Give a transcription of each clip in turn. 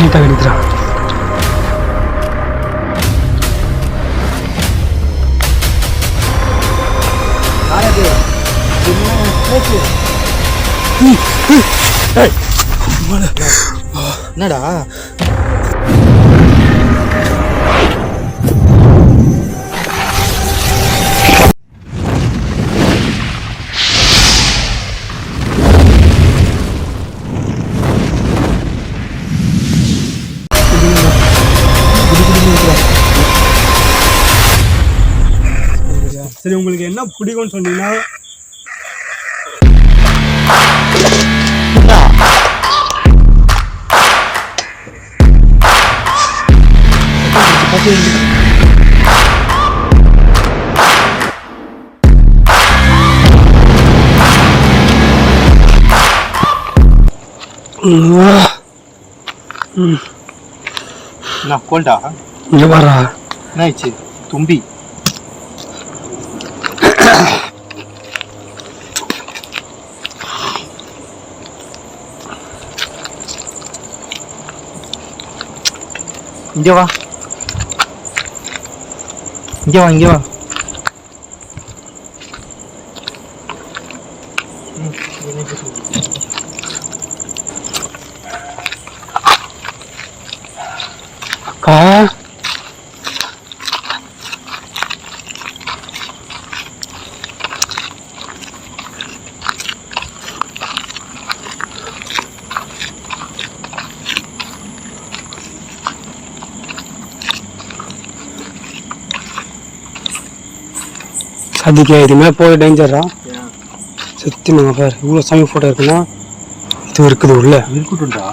நீட்டாக நிற்கிறான். என்னடா சரி, உங்களுக்கு என்ன பிடிக்கும்னு சொன்னீங்கன்னா நான் கோல்டா இங்கே வரா. என்ன ஆயிடுச்சு? தும்பி இங்கே வா, இங்கே வா, இங்கே வா. அக்கா, சதிக்க இதுமே போய் டேஞ்சரா சுற்றி நாங்கள் பாரு. இவ்வளோ சாமி ஃபோட்டோ இருக்குன்னா இது இருக்குது உள்ள இருக்கட்டும்டா.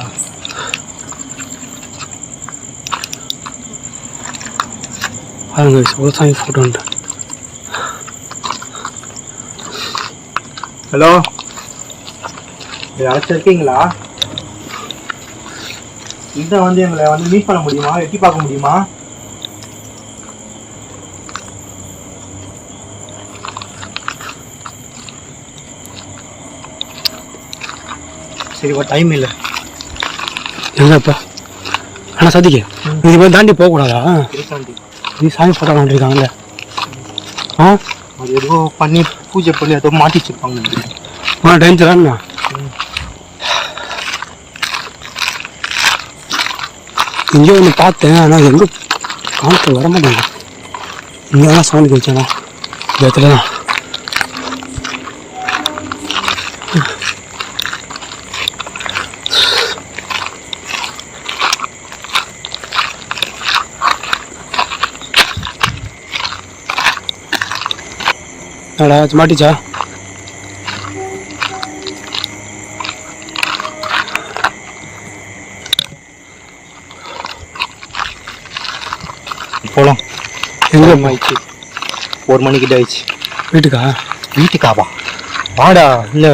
பாருங்க, இவ்வளோ சாமி ஃபோட்டோ உண்டு. ஹலோ, அழைச்சிருக்கீங்களா? இதை வந்து எங்களை வந்து மீட் பண்ண முடியுமா? எட்டி பார்க்க முடியுமா? சரி, ஒரு டைம் இல்லை. எங்கப்பா? ஆனால் சதிக்க இது போய் தாண்டி போகக்கூடாதா? இருக்காண்டி இது சாமி ஃபோட்டோ வாங்கிருக்காங்கல்ல. அது ஏதோ பண்ணி பூஜை பண்ணி ஏதோ மாட்டி வச்சுருப்பாங்க. டேஞ்சராண்ணா. இங்கே ஒன்று பார்த்தேன், ஆனால் எங்கே காலத்தில் வர மாட்டேங்க. இங்கே தான் சவுண்டு கழிச்சானா இந்த இடத்துல தான். என்னடா மாட்டிச்சா? போகலாம். எங்கே ஆயிடுச்சு? 1 மணிக்கிட்ட ஆயிடுச்சு. வீட்டுக்கா? வீட்டுக்காவா? வாடா. இல்லை,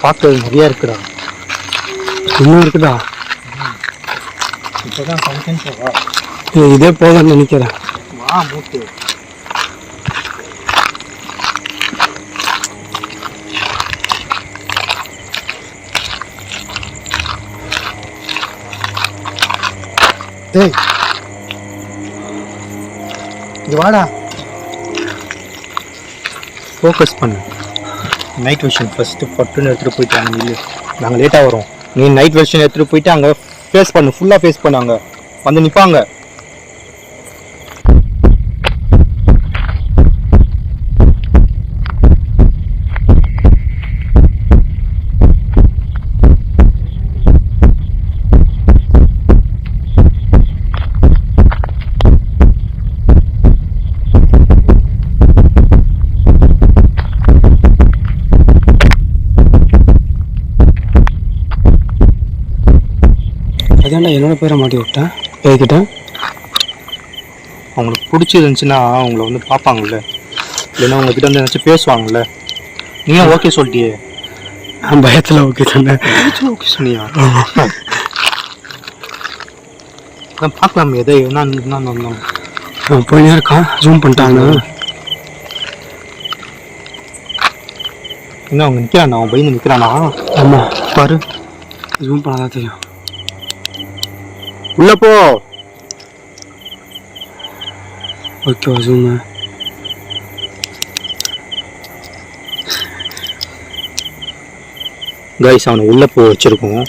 பார்க்க நிறையா இருக்குடா. இன்னும் இருக்குதா? இப்போதான் ஃபங்க்ஷன் போவா. இதே போதும்னு நினைக்கிறேன். வா மூட்டு. டேய், இங்க வாடா. ஃபோக்கஸ் பண்ணு. நைட் விஷன் ஃபஸ்ட்டு பட்டுன்னு எடுத்துகிட்டு போயிட்டாங்க. இல்லை, நாங்கள் லேட்டாக வரோம். நீ நைட் விஷன் எடுத்துகிட்டு போயிட்டு அங்கே ஃபேஸ் பண்ணு, ஃபுல்லாக ஃபேஸ் பண்ணாங்க வந்து நிற்பாங்க. அதான்டா என்னோட பேரை மாட்டி விட்டேன் பேய்கிட்டேன். அவங்களுக்கு பிடிச்சிருந்துச்சுன்னா அவங்கள வந்து பார்ப்பாங்கல்ல, இல்லைன்னா உங்ககிட்ட வந்து ஏதாச்சும் பேசுவாங்கல்ல. நீயும் ஓகே சொல்லிட்டியே. நான் பயத்தில் ஓகே சொன்னேன். ஓகே சொன்னியா? அதான் பார்க்கலாம் எதை என்ன போயினே இருக்கான். ஜூம் பண்ணிட்டாங்க. என்ன அவங்க நிற்கிறானா? அவன் பயந்து நிற்கிறானா? ஆமாம், பாரு, ஜூம் பண்ணாதான் தெரியும். உள்ள போ. Okay zoom. கைஸ் அவனை உள்ள போ வச்சிருக்கோம்.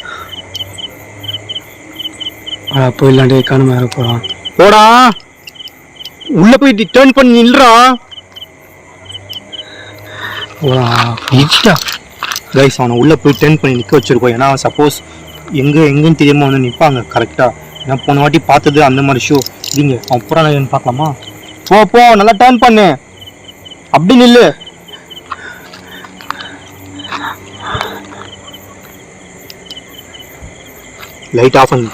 போயிடலாண்டே காணும் வேற போகிறான். போடா உள்ள போய் டேர்ன் பண்ணி நில்றா. கைஸ் அவனை உள்ள போய் டேர்ன் பண்ணி நிற்க வச்சிருக்கோம். ஏன்னா சப்போஸ் எங்கன்னு தெரியாம வந்து நிற்பாங்க கரெக்டாக. ஏன்னா போன வாட்டி பார்த்தது அந்த மாதிரி ஷோ. இல்லைங்க அவன் புறான்னு பார்க்கலாமா? போ நல்லா டேர்ன் பண்ணு. அப்படி நில்லு. லைட் ஆஃப் பண்ணு.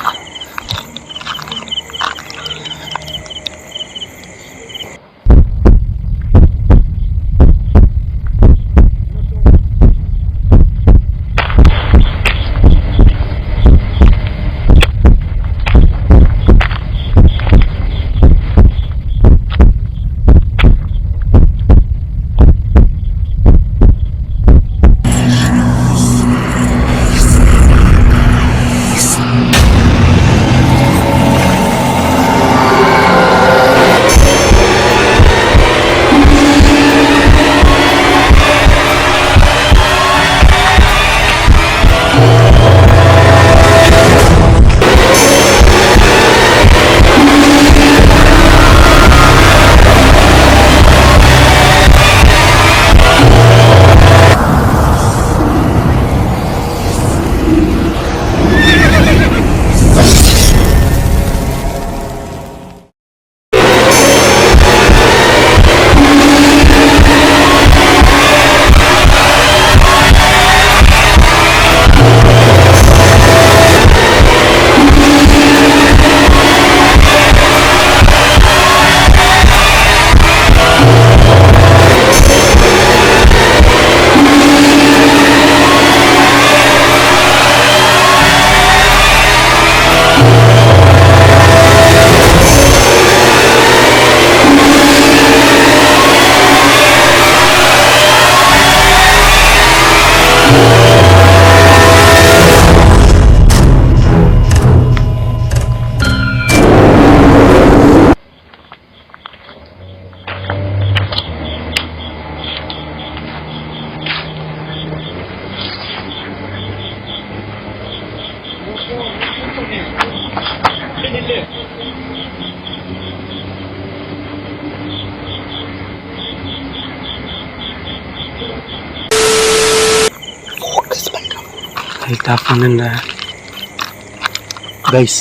கைஸ்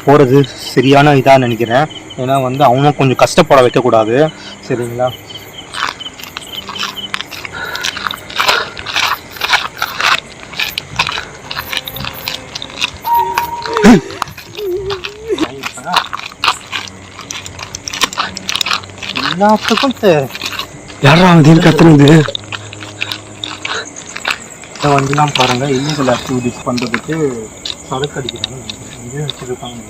போகிறது சரியான இதாக நினைக்கிறேன். ஏன்னா வந்து அவனும் கொஞ்சம் கஷ்டப்பட வைக்கக்கூடாது. சரிங்களா? எல்லாத்துக்கும் யாரா வந்து கத்துனது? இந்த வண்டிலாம் பாருங்கள் இல்லீகல் ஆக்டிவிட்டிஸ் பண்ணுறதுக்கு சரக்கு அடிக்கிறாங்க. இங்கே வச்சுருக்காங்க.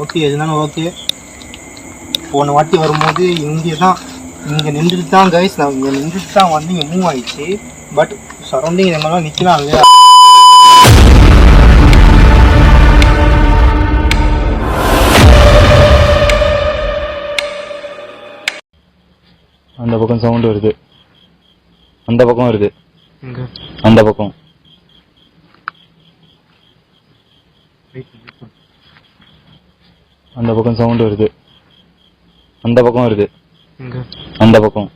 ஓகே எதுனாலும் ஓகே. போன வாட்டி வரும்போது இங்கே நின்றுட்டு தான் கைஸ், நான் இங்கே நின்றுட்டு தான் வந்து இங்கே மூவ் ஆயிடுச்சு. பட் சரௌண்டிங் இந்த மாதிரிலாம் நிற்கலாம் இல்லையா? அந்த பக்கம் சவுண்ட் வருது. அந்த பக்கம் வருது. அந்த பக்கம் அந்த பக்கம் சவுண்ட் வருது. அந்த பக்கம் வருது. அந்த பக்கம்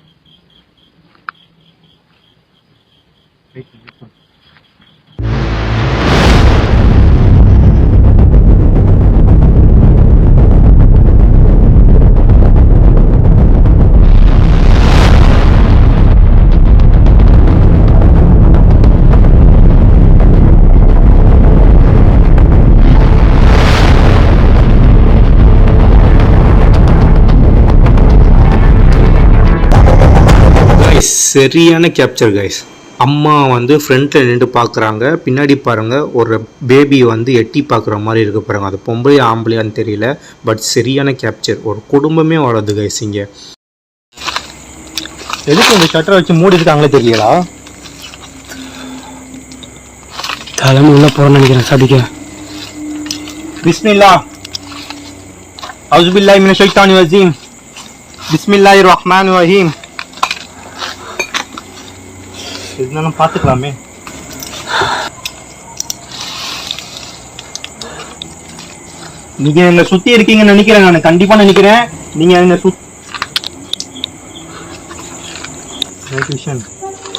சரியான கேப்சர் கைஸ். அம்மா வந்து ஃப்ரண்ட்டில் நின்று பார்க்குறாங்க. பின்னாடி பாருங்கள் ஒரு பேபி வந்து எட்டி பார்க்குற மாதிரி இருக்கு பாருங்கள். அது பொம்பளையா ஆம்பளையான்னு தெரியல. பட் சரியான கேப்சர். ஒரு குடும்பமே வளருது கைஸ் இங்கே. எதுக்கு இந்த ஷட்டரை வச்சு மூடி இருக்காங்களே தெரியலா? தலைமை உள்ள போகிறேன்னு நினைக்கிறேன். சதிக்க பிஸ்மில்லா அவுசுபில்லாஹி மினஷ் ஷைத்தானிர் ரஜீம் பிஸ்மில்லாஹிர் ரஹ்மானிர் ரஹீம். இதெல்லாம் பார்த்துக்கலாமே. நீங்க என்ன சுத்தி இருக்கீங்கன்னு நினைக்கிறேன், நான் கண்டிப்பா நினைக்கிறேன். நீங்க என்ன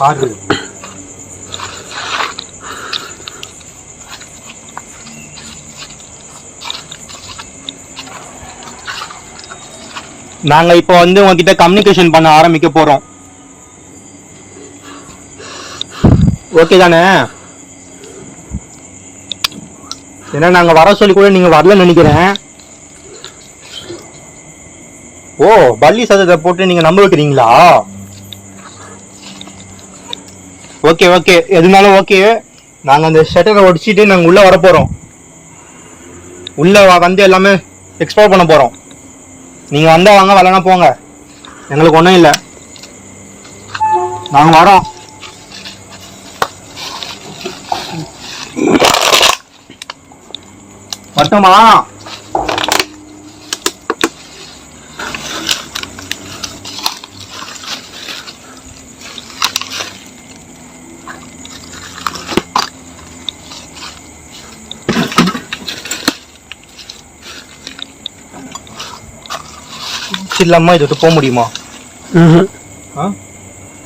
பாரு. நாங்க இப்போ வந்து உங்ககிட்ட கம்யூனிகேஷன் பண்ண ஆரம்பிக்க போறோம். ஓகே தானே? ஏன்னா நாங்க வர சொல்லி கூட நீங்க வரலன்னு நினைக்கிறேன். ஓ, பள்ளி சதத்தை போட்டு நீங்க நம்ப வைக்கிறீங்களா? ஓகே ஓகே, எதுனாலும் ஓகே. நாங்க அந்த ஷட்டரை ஒடிச்சிட்டு நாங்க உள்ள வர போறோம். உள்ள வந்து எல்லாமே எக்ஸ்ப்ளோர் பண்ண போறோம். நீங்க வந்தா வாங்க, வரலன்னா போங்க, எங்களுக்கு ஒன்றும் இல்லை. நாங்க வரோம். வரட்டுமா? இல்லாம இதை போக முடியுமா?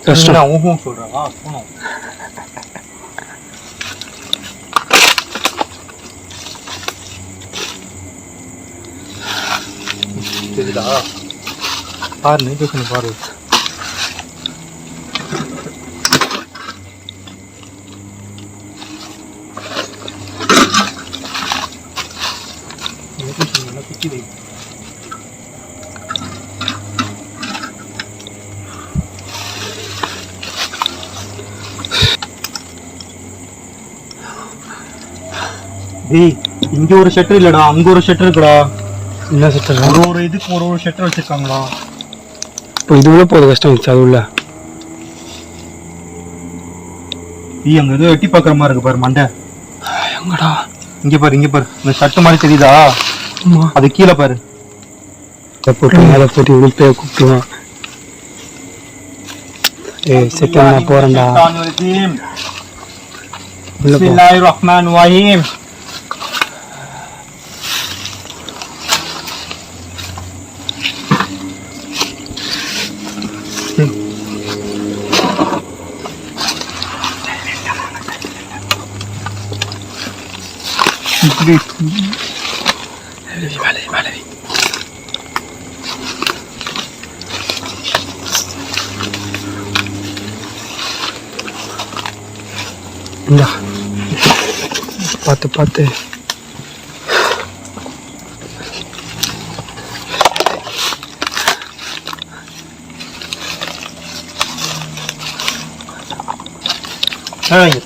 கஷ்டம். ஊஹும் சொல்றா போனோம். தெரியுதா? பாரு, நேவிகேஷன் பாரு. நேவிகேஷன் நல்லா குத்தி வை. இங்க ஒரு ஷட்டர் இல்லடா, அங்க ஒரு ஷட்டர் இருக்குடா. என்ன ஷட்டர்? ஒரு இதுக்கு ஒரு ஷட்டர் வச்சிருக்காங்களா? இப்போ இது உள்ள போது கஷ்டம் இருந்துச்சு. அது உள்ள அங்க ஏதோ எட்டி பாக்குற மாதிரி இருக்கு பாரு. மண்டை எங்கடா? இங்க பாரு, இங்க பாரு. இந்த ஷர்ட் மாதிரி தெரியுதா? அது கீழே பாரு. போட்டு மேலே போட்டு உளுப்பே கூப்பிட்டுவான். செகண்ட் நான் போறேன்டா. பிஸ்மில்லாஹிர் ரஹ்மானிர் ரஹீம். பார்த்து பார்த்து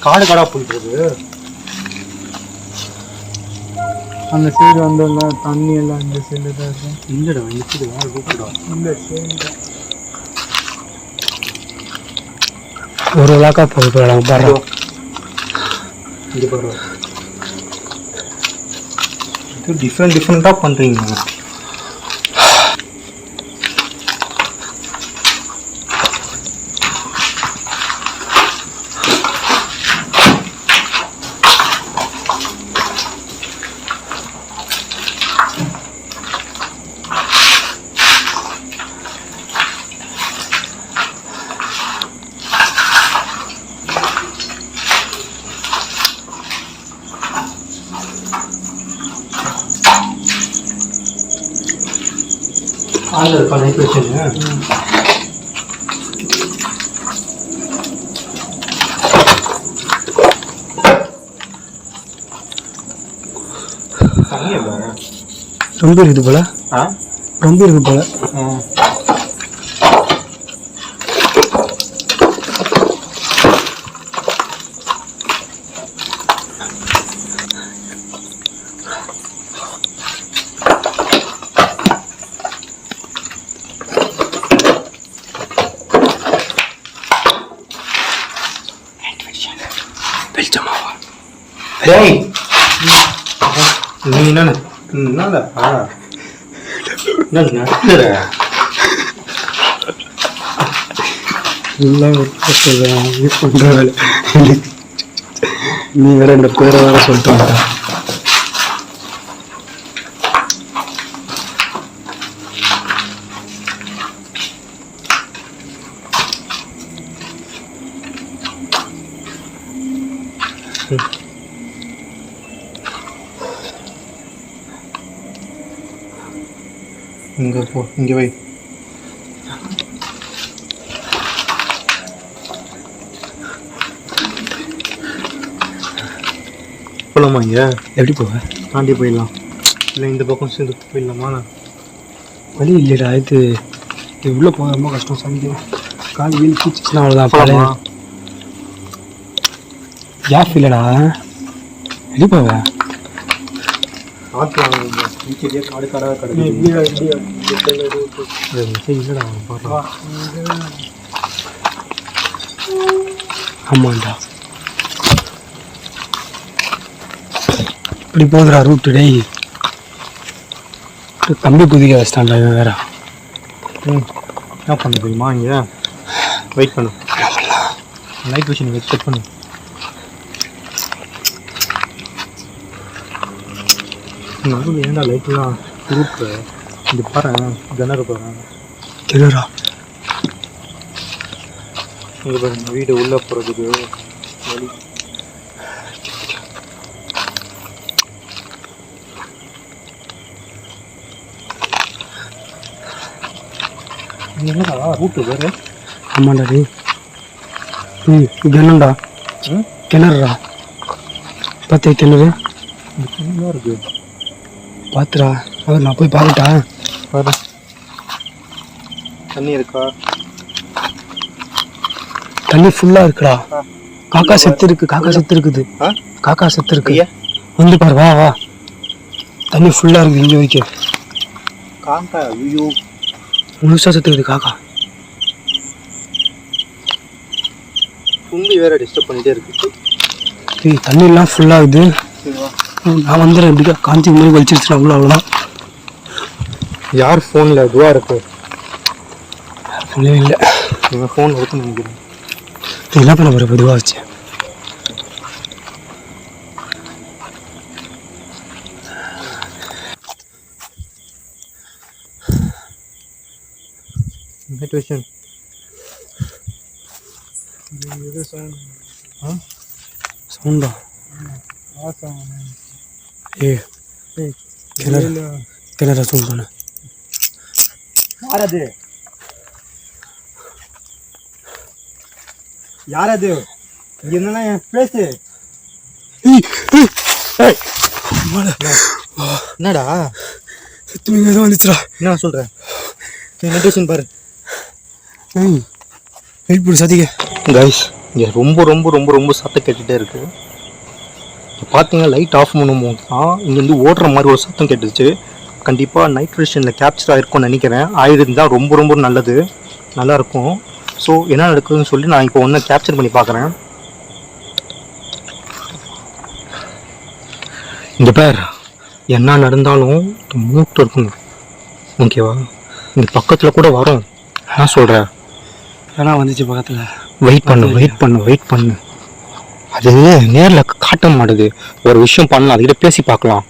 காடு காடா போயிட்டு இருக்கு. அந்த சைடு வந்தோம்ல, தண்ணி எல்லாம் இந்த சைடு தான் இருக்கும். இல்லடா, நிக்குது வேற கூப்பிடுடா. இந்த சைடு ஒரு இலாக்கா போய் போயிடலாம். பாரு இங்க பாரு, டிஃப்ரெண்ட் டிஃப்ரெண்டா பண்றீங்க. ஆள் இருக்கா? நைட் வச்சுங்க. ரொம்ப இருக்குது போல. ரொம்ப இருக்குது போல. நீ என்னடா என்ன நடக்குற? எல்லாம் பண்ற வேலை. நீ வேற இந்த பேரை வேற சொல்லிட்டு வந்த. இங்கே போ, இங்கே வை. போகலாமா? இங்கே எப்படி போவேன்? தாண்டி போயிடலாம், இல்லை இந்த பக்கம் சேர்ந்து போயிடலாமா? வழி இல்லைடா, இது உள்ளே போக ரொம்ப கஷ்டம். சமைக்கும் கால் வீல் பூச்சிச்சுன்னா அவ்வளோதான். பழைய கேப் இல்லைடா, எப்படி போவேன்? காடு காடாக கிடையாது. இல்லைடா போடுறான். ஆமாண்டா, இப்படி போகுதுடா ரூட்டு. டேய் கம்பி குதிக்க வச்சிட்டான்டா இவன் வேற. என்ன பண்ண தெரியுமா? இங்கே வெயிட் பண்ணு, லைட் விஷயம் நீங்கள் செக் பண்ணு. நடுவில் ஏன்டா லைட்லாம் ரூட்டு? இங்கே பாரு, கிணறு பாரு. கிணறா? இங்கே பாரு, வீடு உள்ளே போகிறதுக்கு வழி. என்னடா ரூட்டு வேறு? ஆமாண்டா டேய். கிணறுடா, கிணறுடா. பார்த்தியா கிணறு? நல்லா இருக்கு, பார்த்துடா. அவர் நான் போய் பார்த்துட்டா. பாரு, தண்ணி இருக்கா? தண்ணி ஃபுல்லாக இருக்குடா. காக்கா செத்து இருக்கு, காக்கா செத்து இருக்குது. காக்கா செத்து இருக்கு. வந்து பாரு, வா வா. தண்ணி ஃபுல்லாக இருக்குது இங்கே வைக்க. காக்கா? ஐயோ, முழுசாக செத்து இருக்குது காக்கா. தும்பி வேற டிஸ்டர்ப் பண்ணிட்டே இருக்கு. டேய் தண்ணியெல்லாம் ஃபுல்லாகுது. நான் வந்துடுறேன். எப்படிக்கா காஞ்சி மாதிரி வலிச்சிருச்சுனா அவ்வளோ அவ்வளோதான். யார் ஃபோனில் இதுவாக இருக்கு? ஃபோனே இல்லை. நீங்கள் ஃபோன் ஓப்பன் பண்ணிக்கிறேன். என்ன பண்ண போகிற? பொதுவாக வச்சு மெடிடேஷன். சவுண்டா? ஏ கிணறு, கிணறு சவுண்ட் பண்ணு. யார் அது? யார் அது? என்னன்னா என் பேசு. என்னடா சுத்தம் ஏதோ வந்துச்சுடா. என்ன சொல்கிறேன்? மெடிடேஷன் பாரு. வெயிட் பண்ணு சதிக்க. கைஸ், இங்கே ரொம்ப ரொம்ப ரொம்ப ரொம்ப சத்தம் கேட்டுகிட்டே இருக்குது. பார்த்தீங்கன்னா லைட் ஆஃப் பண்ணும்போது தான் இங்கேருந்து ஓடுற மாதிரி ஒரு சத்தம் கேட்டுச்சு. கண்டிப்பாக நைட் விஷனில் கேப்சர் ஆகிருக்கும்னு நினைக்கிறேன். ஆகிருந்தால் ரொம்ப ரொம்ப நல்லது, நல்லாயிருக்கும். ஸோ என்ன நடக்குதுன்னு சொல்லி நான் இப்போ ஒன்று கேப்சர் பண்ணி பார்க்குறேன். இங்கே பேர் என்ன நடந்தாலும் மூட்டு இருக்கணும், ஓகேவா? இந்த பக்கத்தில் கூட வரும். நான் சொல்கிறேன், ஏன்னா வந்துச்சு பக்கத்தில். வெயிட் பண்ணு வெயிட் பண்ணு வெயிட் பண்ணு. அது நேரில் காட்ட மாட்டுது. ஒரு விஷயம் பண்ணலாம், அதுக்கிட்ட பேசி பார்க்கலாம்.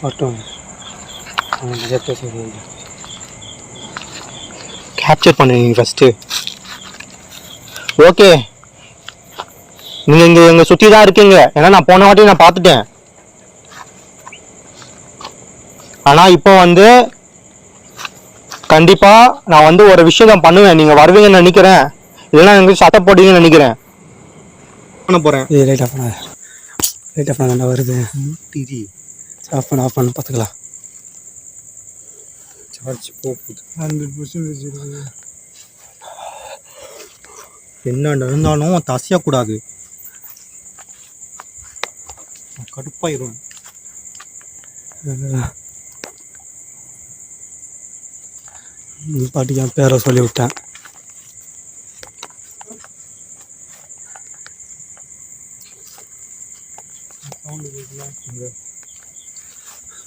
மட்டும் நிறைய பேச கேப்சர் பண்ணு நீங்கள் ஃபஸ்ட்டு. ஓகே, நீங்கள் இங்கே எங்கள் சுற்றி தான் இருக்கீங்க. ஏன்னா நான் போன வாட்டி நான் பார்த்துட்டேன். ஆனால் இப்போ வந்து கண்டிப்பாக நான் வந்து ஒரு விஷயம் தான் பண்ணுவேன். நீங்கள் வருவீங்கன்னு நினைக்கிறேன், இல்லைன்னா எங்களுக்கு சத்தம் போடுவீங்கன்னு நினைக்கிறேன். பண்ண போகிறேன். ஏ லைட் ஆஃப் பண்ண, லைட் ஆஃப் பண்ண வருது. டிவி ஆஃப் பண்ண பார்த்துக்கலாம். சார்ஜ் போகுது. 100% என்ன நடந்தாலும் தசையக்கூடாது, கடுப்பாயிரும். பாட்டிக்கு என் பேரை சொல்லி விட்டேன். சவுண்டு கேட்கலாம்.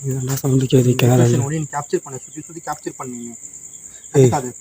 இதெல்லாம் சவுண்டு கேது கேரளா. ஒளி நீ கேப்சர் பண்ண, சுத்தி சுத்தி கேப்சர் பண்ணீங்க. ஏய் அது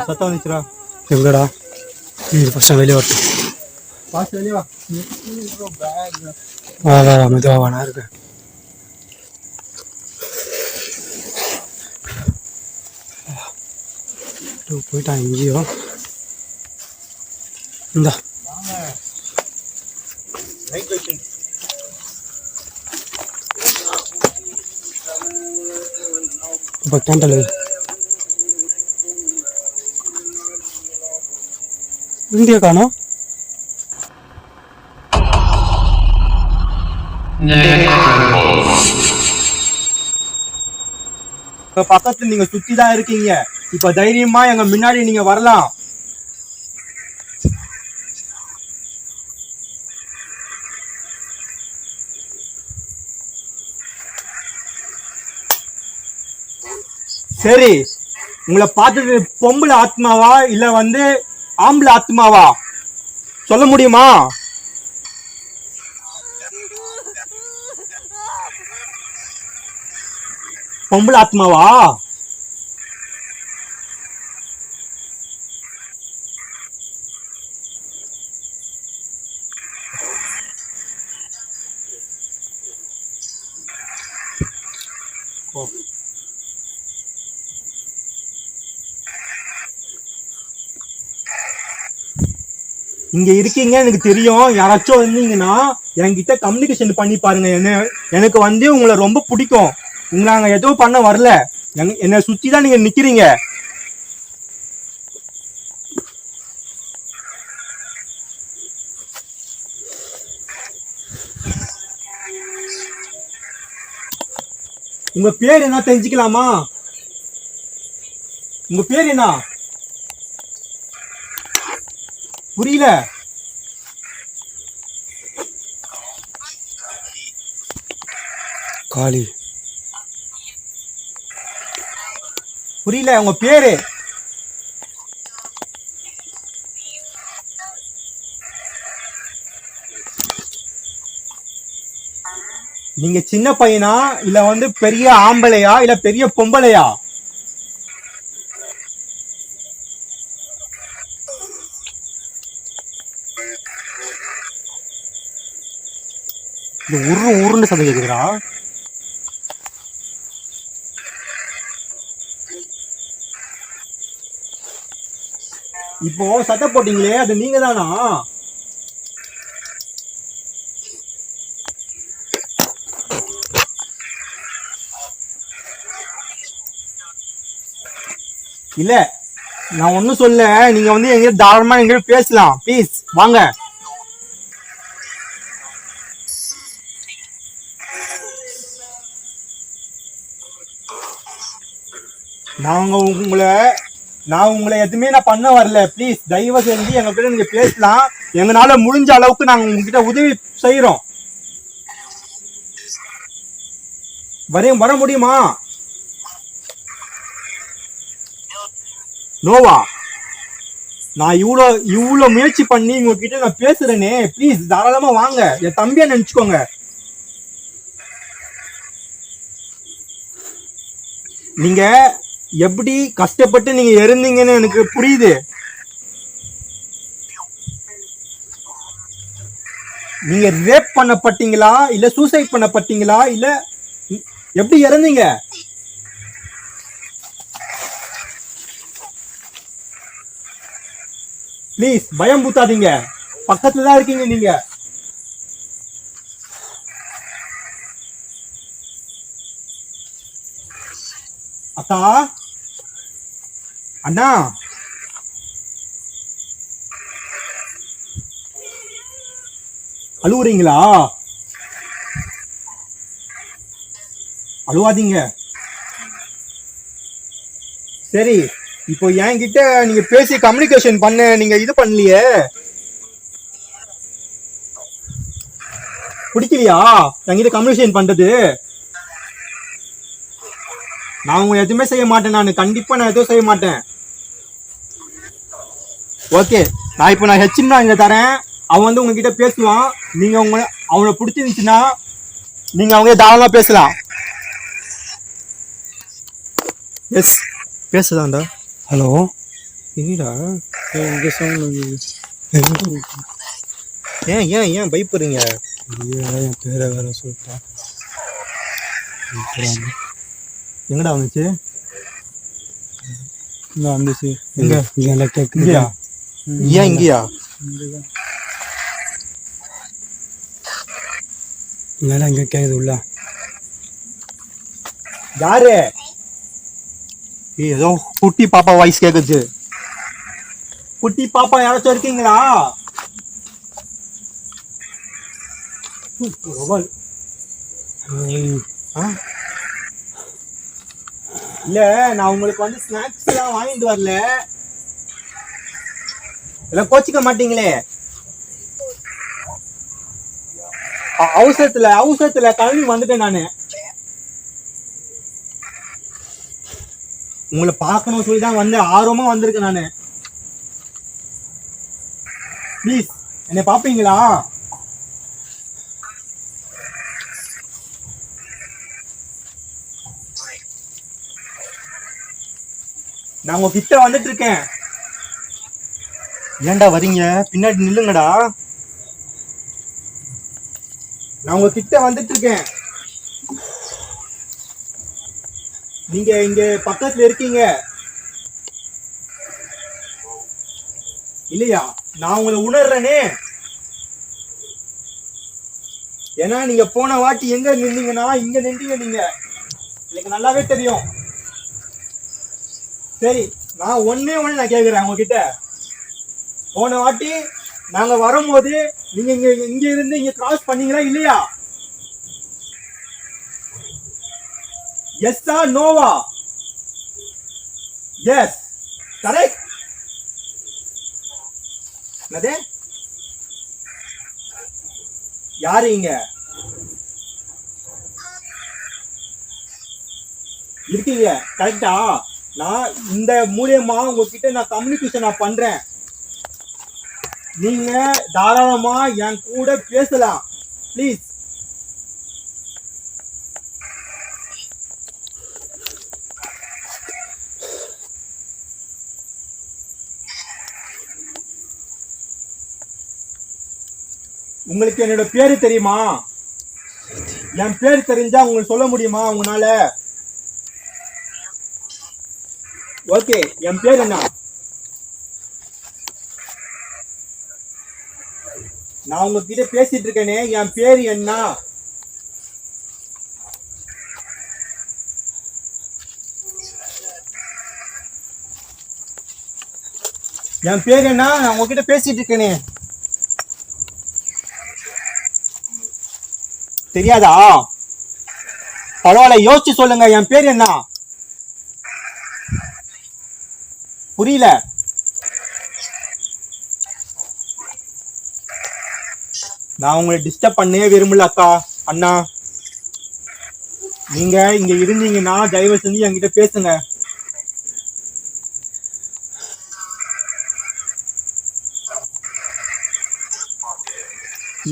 சத்தம் வந்துச்சுடா. எங்கடா? இது ஃபர்ஸ்ட் வெளியே வரட்டும். பாஸ் வெளியே வா. வா வா வா, மெதுவா வா, நான் இருக்கேன். போயிட்டான் எங்கேயோ. இந்தா இப்போ கேண்டல் இந்தியா காணோம். பக்கத்துல நீங்க சுத்தி தான் இருக்கீங்க. இப்ப தைரியமா எங்க முன்னாடி நீங்க வரலாம். சரி, உங்களை பார்த்துட்டு பொம்பளை ஆத்மாவா இல்ல ஆம்பளை ஆத்மாவா சொல்ல முடியுமா? பொம்பளை ஆத்மாவா? இங்க இருக்கீங்க எனக்கு தெரியும். யாராச்சும் வந்தீங்கன்னா என்கிட்ட கம்யூனிகேஷன் பண்ணி பாருங்க. எனக்கு உங்களை ரொம்ப பிடிக்கும். உங்களை நாங்க எதுவும் பண்ண வரல. என்னை சுத்தி தான் நீங்க நிக்கிறீங்க. உங்க பேர் என்ன தெரிஞ்சுக்கலாமா? உங்க பேர் என்ன? புரியல. காளி. புரியல உங்க பேரு? நீங்க சின்ன பையனா இல்ல பெரிய ஆம்பளையா இல்ல பெரிய பொம்பளையா? உருன்னு சத்தம் கேக்குதுடா. இப்போ சட்டை போட்டீங்களே அது நீங்க தானா? இல்ல நான் ஒன்னும் சொல்ல. நீங்க எங்க தாராளமா எங்க பேசலாம். ப்ளீஸ் வாங்க. நான் உங்களை எதுவுமே பண்ண வரல. ப்ளீஸ் தயவு செஞ்சு எங்க கிட்ட நீங்க பேசலாம். எங்களால முடிஞ்ச அளவுக்கு நாங்க உங்ககிட்ட உதவி செய்யறோம். வர முடியுமா? நோவா, நான் இவ்வளவு முயற்சி பண்ணி உங்ககிட்ட நான் பேசுறேனே. ப்ளீஸ் தாராளமா வாங்க. என் தம்பியா நினைச்சுக்கோங்க. நீங்க எப்படி கஷ்டப்பட்டு நீங்க இருந்தீங்கன்னு எனக்கு புரியுது. நீங்க ரேப் பண்ணப்பட்டீங்களா இல்ல சூசைட் பண்ணப்பட்டீங்களா இல்ல எப்படி இறந்தீங்க? ப்ளீஸ் பயம் பூத்தாதீங்க, பக்கத்துல தான் இருக்கீங்க நீங்க. அக்கா, அண்ணா, அழுவுறீங்களா? அழுவாதீங்க. சரி, இப்போ என்கிட்ட நீங்க பேசி கம்யூனிகேஷன் பண்ண நீங்க இது பண்ணலையே, பிடிக்கலையா என்கிட்ட கம்யூனிகேஷன் பண்றது? நான் உங்க எதுவுமே செய்ய மாட்டேன், நான் கண்டிப்பா நான் எதுவும் செய்ய மாட்டேன். ஓகே, நான் இப்போ ஹெச்னா இங்க தரேன், அவன் வந்து உங்ககிட்ட பேசுவான். நீங்க அவனை பிடிச்சிருந்துச்சுன்னா நீங்க அவங்க தாராளமா பேசலாம். எஸ், பேசலாம்டா. ஹலோ, என்னடா இங்க சவுண்ட் ஏன் ஏன் ஏன் பயப்படுறீங்க? என் பேரை வேற சொல்லிட்டான். எங்கடா வந்துச்சு? நான் வந்துச்சு. எங்க? இங்கே கேட்குது. இங்கயா? ஏன் இங்கயா? இங்கெல்லாம் இங்கே கேட்குது உள்ள. யாரு? ஏதோ குட்டி பாப்பா வாய்ஸ் கேக்குது. குட்டி பாப்பா யாராச்சும் இருக்கீங்களா? இல்ல, நான் உங்களுக்கு வந்து ஸ்நாக்ஸ் எல்லாம் வாங்கிட்டு வரல, எல்லாம் கோச்சிக்க மாட்டீங்களே. அவசரத்துல கிளம்பி வந்துட்டேன் நானு. உங்களை பார்க்கணும் சொல்லிதான் வந்து ஆர்வமா வந்திருக்கேன் நானு. ப்ளீஸ் என்னை பாப்பீங்களா? நான் உங்க கிட்ட வந்துட்டு இருக்கேன். ஏன்டா வரீங்க? பின்னாடி நில்லுங்கடா. நான் உங்க கிட்ட வந்துட்டு இருக்கேன். நீங்க இங்க பக்கத்துல இருக்கீங்க இல்லையா? நான் உங்களை உணர்றேனே. ஏன்னா நீங்க போன வாட்டி எங்க நின்னீங்கன்னா இங்க நின்றீங்க நீங்க, எனக்கு நல்லாவே தெரியும். சரி, நான் ஒண்ணே நான் கேக்குறேன் உங்ககிட்ட. போன வாட்டி நாங்க வரும்போது நீங்க இங்க இருந்து இங்க கிராஸ் பண்ணீங்களா இல்லையா? எஸ்ஸா நோவா? Yes, correct. என்னது? யாரு இங்க இருக்கீங்க? கரெக்டா? நான் இந்த மூலியமா உங்ககிட்ட நான் கம்யூனிகேஷன் நான் பண்றேன். நீங்க தாராளமா என் கூட பேசலாம். ப்ளீஸ். உங்களுக்கு என்னோட பேரு தெரியுமா? என் பேர் தெரிஞ்சா உங்களுக்கு சொல்ல முடியுமா உங்களால? ஓகே, என் பேர் என்ன? நான் உங்ககிட்ட பேசிட்டு இருக்கேனே, என் பேர் என்ன? என் பேர் என்ன? நான் உங்ககிட்ட பேசிட்டு இருக்கேனே, தெரியாதா? பரவாயில்ல, யோசிச்சு சொல்லுங்க. என் பேர் என்ன? புரியல. நான் உங்களை டிஸ்டர்ப் பண்ணவே விரும்பல அக்கா, அண்ணா. நீங்க இங்க இருந்தீங்கன்னா தயவு செஞ்சு என்கிட்ட பேசுங்க.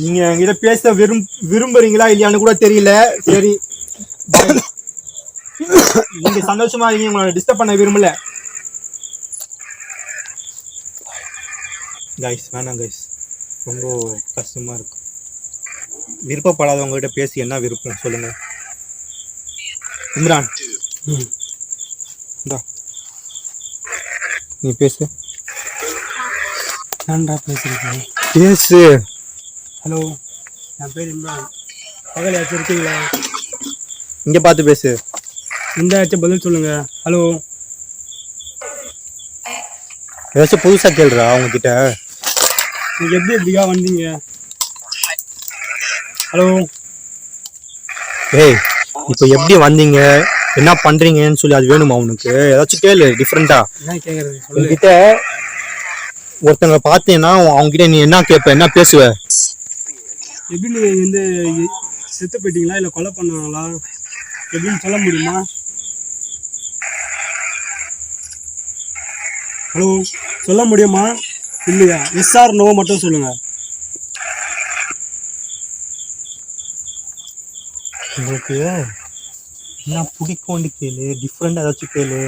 நீங்க என்கிட்ட பேச விரும்புறீங்களா இல்லையான்னு கூட தெரியல. சரி, நீங்க சந்தோஷமா இருக்கீங்க, உங்களை டிஸ்டர்ப் பண்ண விரும்பல. கைஸ் வேணாம் கைஸ், ரொம்ப கஷ்டமா இருக்கும். விருப்பப்படாதவங்ககிட்ட பேசி என்ன விருப்பம் சொல்லுங்க. இம்ரான் இந்தா நீ பேசு. ஏன்டா பேசுறீங்க? பேசு. ஹலோ, என் பேர் இம்ரான். பகல் யாச்சும் இருக்கீங்களா? இங்க பார்த்து பேசு. இந்த யாச்சும் பதில் சொல்லுங்க. ஹலோ, ஏதாச்சும் புதுசா கேளுடா அவங்க கிட்ட. நீங்க எப்படி எப்படியா வந்தீங்க? ஹலோ, ஏய் இப்போ எப்படி வந்தீங்க, என்ன பண்றீங்கன்னு சொல்லி அது வேணுமா உனக்கு? ஏதாச்சும் கேளு டிஃப்ரெண்டா. என்ன கேக்குறது சொல்லு. உங்ககிட்ட ஒருத்தங்க பார்த்தீங்கன்னா அவங்க கிட்ட நீ என்ன கேட்ப, என்ன பேசுவ? எப்படி நீங்க வந்து செத்து போயிட்டீங்களா இல்ல கொலை பண்ணாங்களா எப்படின்னு சொல்ல முடியுமா? ஹலோ, சொல்ல முடியுமா இல்லையா? எஸ் ஆர் நோ மட்டும் சொல்லுங்க. உங்களுக்கு என்ன பிடிக்கும்னு கேளு, டிஃப்ரெண்டா ஏதாச்சும் கேளு.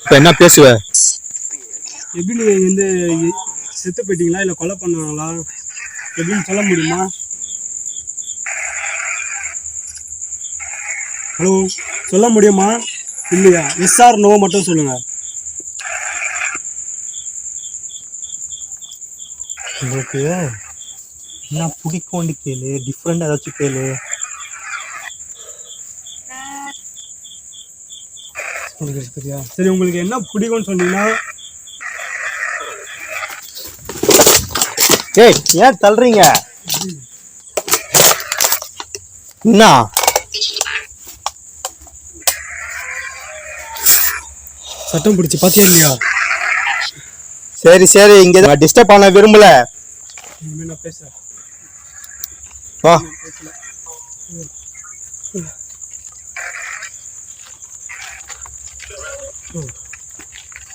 இப்போ என்ன பேசுவ? எப்படி நீங்க வந்து செத்து போயிட்டீங்களா இல்ல கொலை பண்ணாங்களா எப்படின்னு சொல்ல முடியுமா? ஹலோ, சொல்ல முடியுமா இல்லையா? எஸ் ஆர் நோ மட்டும் சொல்லுங்க. உங்களுக்கு என்ன பிடிக்கும்னு கேளு, டிஃப்ரெண்டா ஏதாச்சும் கேளு. சரியா? சரி, உங்களுக்கு என்ன பிடிக்கும்னு சொன்னீங்கன்னா ஏய் ஏன் தள்ளுறீங்க? என்ன சட்டம் பிடிச்சி பாத்தியா இல்லையா? சரி சரி, இங்க டிஸ்டர்ப் பண்ண விரும்பல. இனிமே நான் பேசுறேன். வா.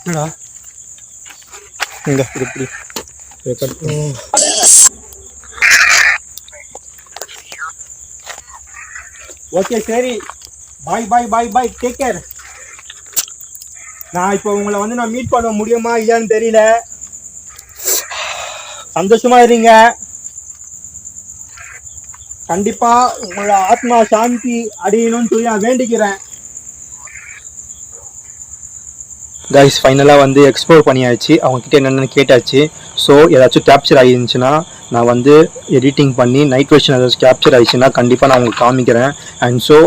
என்னடா இங்க இப்படி ஓகே சரி, பாய் பாய் பாய் பாய், டேக் கேர். நான் இப்போ உங்களை வந்து நான் மீட் பண்ண முடியுமா இல்லையான்னு தெரியல. சந்தோஷமா இருங்க. கண்டிப்பா உங்களோட ஆத்மா சாந்தி அடையணும்னு சொல்லி நான் வேண்டிக்கிறேன். கைஸ் ஃபைனலாக வந்து எக்ஸ்ப்ளோர் பண்ணியாச்சு, அவங்கக்கிட்ட என்னென்னு கேட்டாச்சு. ஸோ ஏதாச்சும் கேப்சர் ஆகிருந்துச்சுன்னா நான் வந்து எடிட்டிங் பண்ணி நைட் வெர்ஷன் ஏதாச்சும் கேப்சர் ஆகிடுச்சுன்னா கண்டிப்பாக நான் உங்களுக்கு காமிக்கிறேன். அண்ட் ஸோ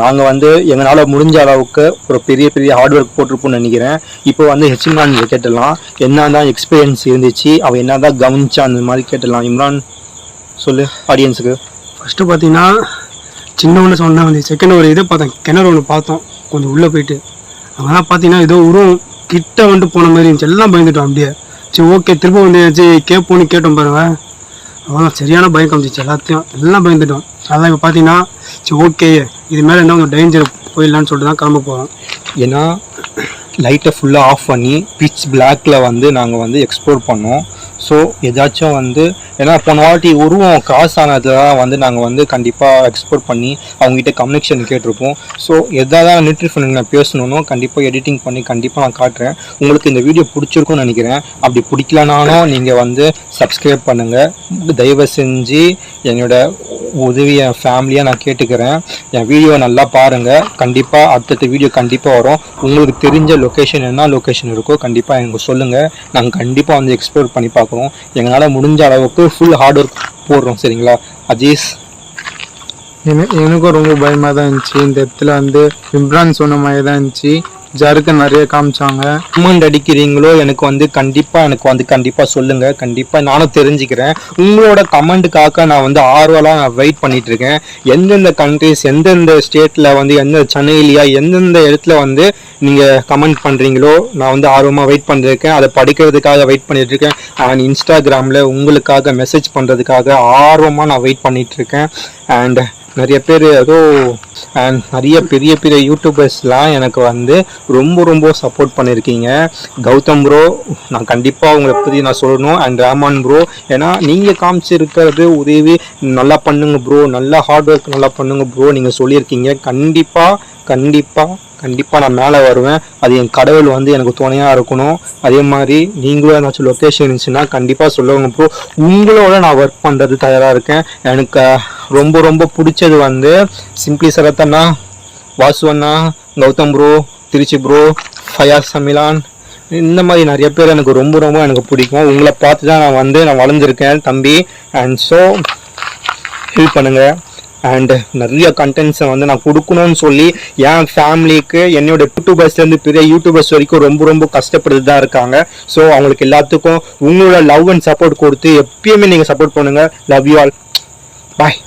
நாங்கள் வந்து எங்களால் முடிஞ்ச அளவுக்கு ஒரு பெரிய பெரிய ஹார்ட் ஒர்க் போட்டிருப்போம்னு நினைக்கிறேன். இப்போ வந்து இம்ரான் கேட்டுடலாம், என்ன தான் எக்ஸ்பீரியன்ஸ் இருந்துச்சு, அவன் என்ன தான் கவனிச்சா அந்த மாதிரி கேட்டுடலாம். இம்ரான் சொல்லு ஆடியன்ஸுக்கு. ஃபஸ்ட்டு பார்த்தீங்கன்னா சின்ன ஒன்று சொன்ன வந்து செகண்ட் ஒரு இதை பார்த்தேன், கிணறு ஒன்று பார்த்தோம் கொஞ்சம் உள்ளே போயிட்டு. அங்கெல்லாம் பார்த்தீங்கன்னா ஏதோ உருவம் கிட்ட வந்துட்டு போன மாதிரி இருந்துச்சு, எல்லாம் பயந்துட்டோம் அப்படியே. சரி ஓகே, திரும்ப வந்து கேட்போன்னு கேட்டோம் பாருங்க, அவ்வளோ சரியான பயம் காமிச்சிச்சு எல்லாத்தையும், எல்லாம் பயந்துட்டோம். அதான் இப்போ பார்த்தீங்கன்னா சரி ஓகே, இது மேலே என்ன கொஞ்சம் டேஞ்சர் போயிடலான்னு சொல்லிட்டு தான் கிளம்ப போகிறோம். ஏன்னா லைட்டை ஃபுல்லாக ஆஃப் பண்ணி பிச் பிளாக்கில் வந்து நாங்கள் வந்து எக்ஸ்ப்ளோர் பண்ணோம். ஸோ ஏதாச்சும் வந்து ஏன்னா போன வாட்டி உருவம் கிராஸ் ஆனதெல்லாம் வந்து நாங்கள் வந்து கண்டிப்பாக எக்ஸ்ப்ளோர் பண்ணி அவங்ககிட்ட கம்யூனிகேஷன் கேட்டிருப்போம். ஸோ எதாவது நியூட்ரிஃபன் நான் பேசணும்னோ கண்டிப்பாக எடிட்டிங் பண்ணி கண்டிப்பாக நான் காட்டுறேன். உங்களுக்கு இந்த வீடியோ பிடிச்சிருக்கும்னு நினைக்கிறேன். அப்படி பிடிக்கலனாலும் நீங்கள் வந்து சப்ஸ்கிரைப் பண்ணுங்கள். தயவு செஞ்சு என்னோட உதவியை ஃபேமிலியாக நான் கேட்டுக்கிறேன். என் வீடியோ நல்லா பாருங்கள், கண்டிப்பாக அடுத்தடுத்த வீடியோ கண்டிப்பாக வரும். உங்களுக்கு தெரிஞ்ச லொக்கேஷன் என்ன லொக்கேஷன் இருக்கோ கண்டிப்பாக எனக்கு சொல்லுங்கள், நாங்கள் கண்டிப்பாக வந்து எக்ஸ்ப்ளோர் பண்ணி பார்க்குறோம். எங்களால் முடிஞ்ச அளவுக்கு ஃபுல் ஹார்ட் ஒர்க் போடுறோம். சரிங்களா அஜீஸ்? எனக்கும் ரொம்ப பயமாக தான் இருந்துச்சு. இந்த இடத்துல வந்து இம்ரான் சொன்ன மாதிரி தான் இருந்துச்சு, ஜருக்கு நிறைய காமிச்சாங்க. கமெண்ட் அடிக்கிறீங்களோ எனக்கு வந்து கண்டிப்பாக சொல்லுங்கள், கண்டிப்பாக நானும் தெரிஞ்சுக்கிறேன். உங்களோட கமெண்ட்டுக்காக நான் வந்து ஆர்வலாக வெயிட் பண்ணிட்டு இருக்கேன். எந்தெந்த கண்ட்ரிஸ் எந்தெந்த ஸ்டேட்டில் வந்து எந்த சென்னையிலையா எந்தெந்த இடத்துல வந்து நீங்கள் கமெண்ட் பண்ணுறீங்களோ நான் வந்து ஆர்வமாக வெயிட் பண்ணிருக்கேன். அதை படிக்கிறதுக்காக வெயிட் பண்ணிட்டு இருக்கேன். அண்ட் இன்ஸ்டாகிராமில் உங்களுக்காக மெசேஜ் பண்ணுறதுக்காக ஆர்வமாக நான் வெயிட் பண்ணிட்டு இருக்கேன். அண்ட் நிறைய பேர் ஏதோ நிறைய பெரிய பெரிய யூடியூபர்ஸ்லாம் எனக்கு வந்து ரொம்ப சப்போர்ட் பண்ணியிருக்கீங்க. கௌதம் ப்ரோ, நான் கண்டிப்பாக உங்களை பற்றி நான் சொல்லணும். அண்ட் ராமான் ப்ரோ, ஏன்னா நீங்கள் காமிச்சிருக்கிறது உதவி நல்லா பண்ணுங்க ப்ரோ, நல்லா ஹார்ட் ஒர்க் நல்லா பண்ணுங்க ப்ரோ நீங்கள் சொல்லியிருக்கீங்க. கண்டிப்பாக கண்டிப்பாக நான் மேலே வருவேன். அது என் கடவுள் வந்து எனக்கு துணையாக இருக்கணும். அதே மாதிரி நீங்களும் ஏதாச்சும் லொக்கேஷன் இருந்துச்சுன்னா கண்டிப்பாக சொல்லுவாங்க ப்ரோ. உங்களோட நான் ஒர்க் பண்ணுறது தயாராக இருக்கேன். எனக்கு ரொம்ப ரொம்ப பிடிச்சது வந்து சிம்பிளி சரத்தண்ணா, வாசு அண்ணா, கௌதம் ப்ரோ, திருச்சி ப்ரோ, ஃபயாஸ் சமிலான், இந்த மாதிரி நிறைய பேர் எனக்கு ரொம்ப ரொம்ப எனக்கு பிடிக்கும். உங்களை பார்த்து தான் நான் வளர்ந்துருக்கேன் தம்பி. அண்ட் ஸோ ஹெல்ப் பண்ணுங்கள். அண்ட் நிறைய கண்டென்ட்ஸை வந்து நான் கொடுக்கணும்னு சொல்லி என் ஃபேமிலிக்கு என்னோட யூடியூபர்ஸ்லேருந்து பெரிய யூடியூபர்ஸ் வரைக்கும் ரொம்ப ரொம்ப கஷ்டப்பட்டு தான் இருக்காங்க. ஸோ அவங்களுக்கு எல்லாத்துக்கும் உங்களோட லவ் அண்ட் சப்போர்ட் கொடுத்து எப்பயுமே நீங்கள் சப்போர்ட் பண்ணுங்கள். Love you all. பாய்.